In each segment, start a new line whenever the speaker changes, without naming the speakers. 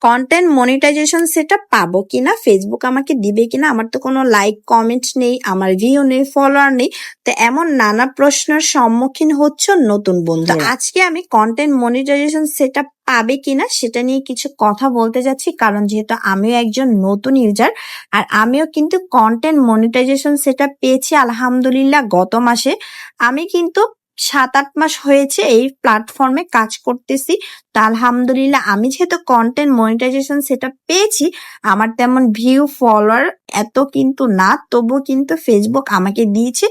Content monetization setup পাবো কিনা, Facebook আমাকে দিবে কিনা, আমার তো কোনো লাইক কমেন্ট নেই, আমার ভিউ নেই, ফলোয়ার নেই। তো এমন নানা প্রশ্নের সম্মুখীন হচ্ছে নতুন বন্ধু। আজকে আমি কন্টেন্ট মনিটাইজেশন সেটআপ পাবে কিনা সেটা নিয়ে কিছু কথা বলতে যাচ্ছি, কারণ যেহেতু আমিও একজন নতুন ইউজার আর আমিও কিন্তু কন্টেন্ট মনিটাইজেশন সেটআপ পেয়েছি আলহামদুলিল্লাহ গত মাসে। আমি কিন্তু 7-8 মাস হয়েছে এই প্ল্যাটফর্মে কাজ করতেছি। তো আলহামদুলিল্লাহ আমি যেহেতু কন্টেন্ট মনিটাইজেশন সেটআপ পেয়েছি, আমার তেমন ভিউ ফলোয়ার এত কিন্তু না, তবুও কিন্তু ফেসবুক আমাকে দিয়েছে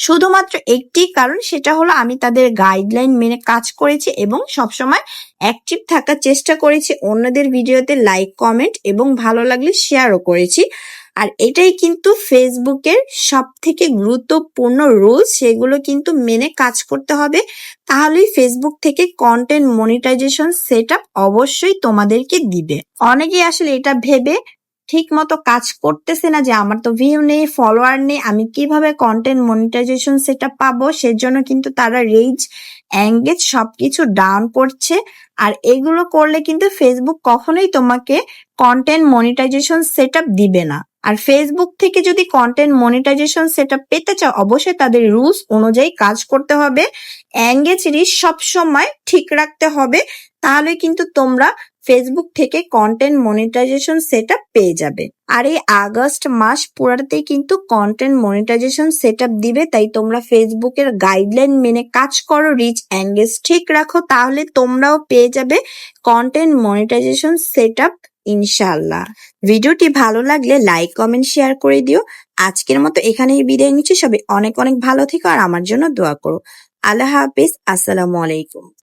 শুধুমাত্র একটি কারণ, সেটা হলো আমি তাদের গাইডলাইন মেনে কাজ করেছি এবং সবসময় অ্যাক্টিভ থাকার চেষ্টা করেছি, অন্যদের ভিডিওতে লাইক কমেন্ট এবং ভালো লাগলে শেয়ারও করেছি। আর এটাই কিন্তু ফেসবুকের সব থেকে গুরুত্বপূর্ণ রুলস, সেগুলো কিন্তু মেনে কাজ করতে হবে, তাহলেই ফেসবুক থেকে কন্টেন্ট মনিটাইজেশন সেটআপ অবশ্যই তোমাদেরকে দিবে। অনেকেই আসলে এটা ভেবে ঠিক মতো কাজ করতেছে না যে আমার তো ভিউ নেই, ফলোয়ার নেই, আমি কিভাবে কন্টেন্ট মনিটাইজেশন সেটআপ পাবো, সেজন্য কিন্তু তারা রিচ, এঙ্গেজ সবকিছু ডাউন করছে। আর এগুলো করলে কিন্তু ফেসবুক কখনোই তোমাকে কন্টেন্ট মনিটাইজেশন সেটআপ দিবে না। আর ফেসবুক থেকে যদি কন্টেন্ট মনিটাইজেশন সেটআপ পেতে চাও, অবশ্যই তাদের রুলস অনুযায়ী কাজ করতে হবে, এঙ্গেজ রিচ সবসময় ঠিক রাখতে হবে, তাহলে কিন্তু তোমরা ফেসবুক থেকে কন্টেন্ট মনিটাইজেশন সেটআপ পেয়ে যাবে। আর এই আগস্ট মাস পুরাতেই কিন্তু কন্টেন্ট মনিটাইজেশন সেটআপ দিবে, তাই তোমরা ফেসবুকের গাইডলাইন মেনে কাজ করো, রিচ এঙ্গেজ ঠিক রাখো, তাহলে তোমরাও পেয়ে যাবে কন্টেন্ট মনিটাইজেশন সেটআপ ইনশাআল্লাহ। ভিডিওটি ভালো লাগলে লাইক কমেন্ট শেয়ার করে দিও। আজকের মতো এখানেই বিদায় নিচ্ছি, সবাই অনেক অনেক ভালো থেকো আর আমার জন্য দোয়া করো। আল্লাহ হাফিজ, আসসালামু আলাইকুম।